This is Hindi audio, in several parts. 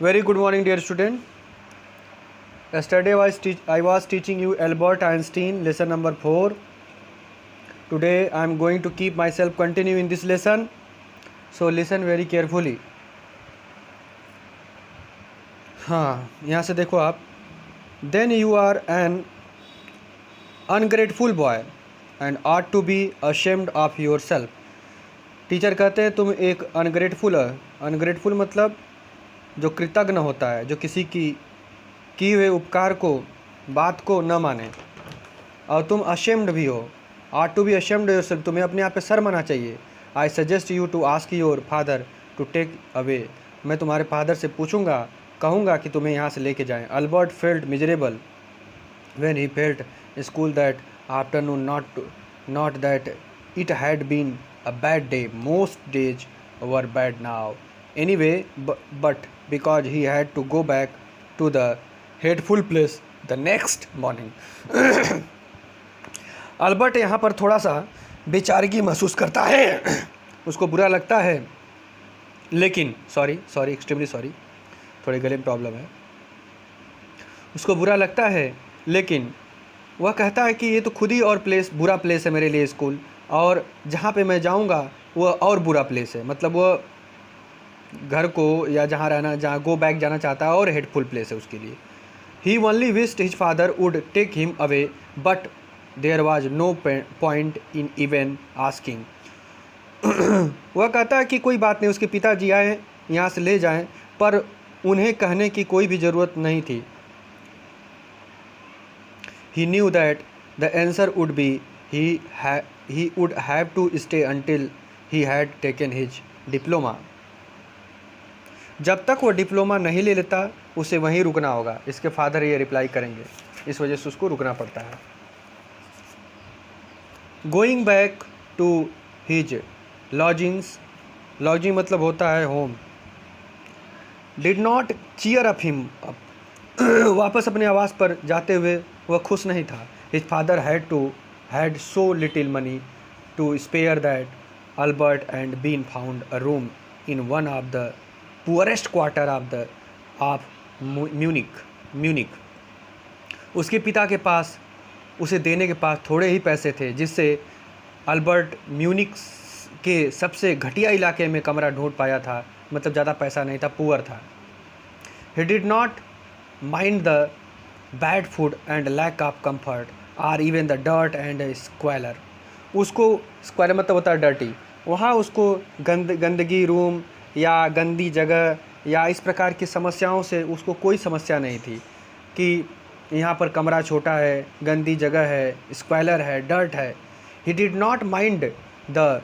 Very good morning, dear student. Yesterday I was teaching you Albert Einstein, lesson number 4. Today I am going to keep myself continue in this lesson. So listen very carefully. हाँ, यहाँ से देखो आप. Then you are an ungrateful boy and ought to be ashamed of yourself. Teacher कहते हैं तुम एक अनग्रेटफुल है. अनग्रेटफुल मतलब जो कृतज्ञ होता है, जो किसी की किए हुए उपकार को, बात को न माने. और तुम अशेम्ड भी हो. Are to be ashamed yourself, तुम्हें अपने आप पे शर्म आना चाहिए. I suggest you to ask your father to take away. मैं तुम्हारे फादर से पूछूंगा, कहूँगा कि तुम्हें यहाँ से लेके जाएं. Albert felt miserable when he felt school that afternoon, not that it had been a bad day. Most days were bad now anyway, but because he had to go back to the hateful place the next morning. Albert यहाँ पर थोड़ा सा बेचारगी महसूस करता है. उसको बुरा लगता है, लेकिन सॉरी एक्सट्रीमली सॉरी, थोड़े गले में प्रॉब्लम है. उसको बुरा लगता है, लेकिन वह कहता है कि ये तो खुद ही और बुरा प्लेस है मेरे लिए स्कूल, और जहाँ पे मैं जाऊँगा वह और बुरा प्लेस है. मतलब वह घर को या जहाँ रहना, जहाँ गो बैक जाना चाहता है, और हेटफुल प्लेस है उसके लिए. He only wished his father would take him away, but there was no point in even asking. वह कहता है कि कोई बात नहीं, उसके पिताजी आए यहाँ से ले जाएं, पर उन्हें कहने की कोई भी ज़रूरत नहीं थी. He knew that the answer would be he would have to stay until he had taken his diploma. जब तक वो डिप्लोमा नहीं ले लेता उसे वहीं रुकना होगा. इसके फादर ये रिप्लाई करेंगे, इस वजह से उसको रुकना पड़ता है. Going back to his lodgings, lodging मतलब होता है home, did not cheer up him up. वापस अपने आवास पर जाते हुए वह खुश नहीं था. His father had so little money to spare that Albert and Bean found a room in one of the poorest quarter of Munich. उसके पिता के पास, उसे देने के पास थोड़े ही पैसे थे, जिससे अल्बर्ट म्यूनिक के सबसे घटिया इलाके में कमरा ढूंढ पाया था. मतलब ज़्यादा पैसा नहीं था, पुअर था. He did not mind the bad food and lack of comfort और इवन द डर्ट एंड स्क्वेलर. उसको स्क्वेलर मतलब होता है डर्टी. वहाँ उसको गंदगी, रूम या गंदी जगह या इस प्रकार की समस्याओं से उसको कोई समस्या नहीं थी कि यहाँ पर कमरा छोटा है, गंदी जगह है, स्क्वेलर है, डर्ट है. He did not mind the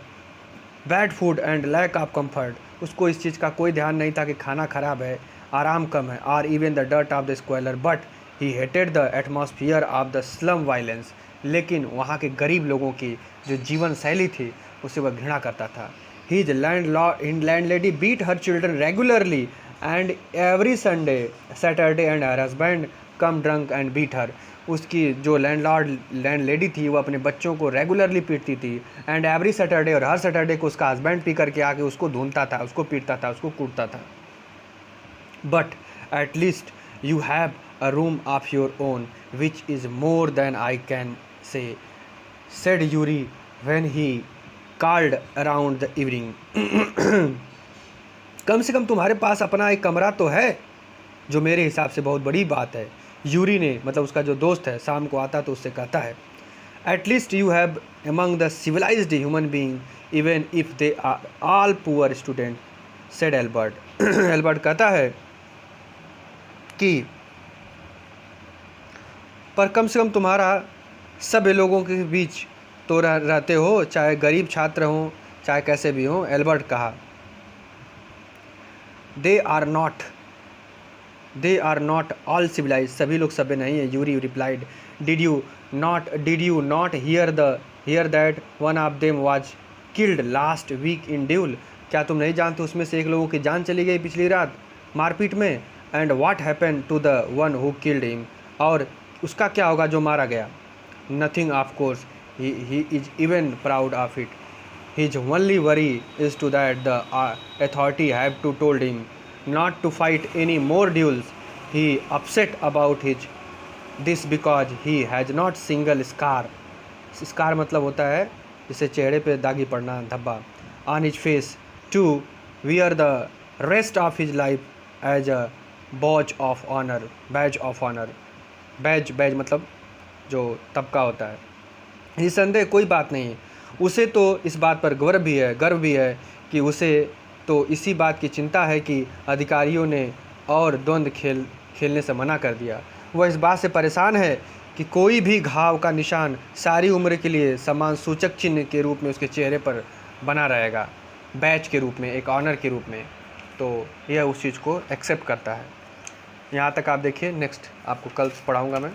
bad food and lack of comfort. उसको इस चीज़ का कोई ध्यान नहीं था कि खाना ख़राब है, आराम कम है, और even the dirt of the squalor. But he hated the atmosphere of the slum violence. लेकिन वहाँ के गरीब लोगों की जो जीवन शैली थी उसे वह घृणा करता था. His landlady beat her children regularly and every Sunday Saturday and her husband come drunk and beat her. उसकी जो लैंडलेडी थी वो अपने बच्चों को रेगुलरली पीटती थी. एंड एवरी सैटरडे, और हर सैटरडे को उसका हस्बैंड पी करके आके उसको धूनता था, उसको पीटता था, उसको कूटता था. But at least you have a room of your own, which is more than I can say, said Yuri when he called around the evening. कम से कम तुम्हारे पास अपना एक कमरा तो है, जो मेरे हिसाब से बहुत बड़ी बात है. यूरी ने, मतलब उसका जो दोस्त है, शाम को आता तो उससे कहता है, at least you have among the civilized human being even if they are all poor student, said Albert. Albert कहता है कि पर कम से कम तुम्हारा सभी लोगों के बीच तो रहते हो, चाहे गरीब छात्र हों, चाहे कैसे भी हों. एल्बर्ट कहा, they are not all civilise. सभी लोग सभ्य नहीं है. Yuri replied, did you not hear that one of them was killed last week in duel. क्या तुम नहीं जानते उसमें से एक लोगों की जान चली गई पिछली रात मारपीट में. And what happened to the one who killed him. और उसका क्या होगा जो मारा गया. Nothing of course, he is even proud of it. His only worry is to that the authority have to told him not to fight any more duels. He upset about this because he has not single scar. Scar मतलब होता है जिसे चेहरे पे दागी पड़ना, धब्बा. On his face to wear the rest of his life as a badge of honor. Baij मतलब जो तबका होता है. निसंदेह कोई बात नहीं, उसे तो इस बात पर गर्व भी है कि उसे तो इसी बात की चिंता है कि अधिकारियों ने और द्वंद्व खेलने से मना कर दिया. वह इस बात से परेशान है कि कोई भी घाव का निशान सारी उम्र के लिए समान सूचक चिन्ह के रूप में उसके चेहरे पर बना रहेगा, बैच के रूप में, एक ऑनर के रूप में. तो यह उस चीज़ को एक्सेप्ट करता है. यहाँ तक आप देखिए. नेक्स्ट आपको कल पढ़ाऊँगा मैं.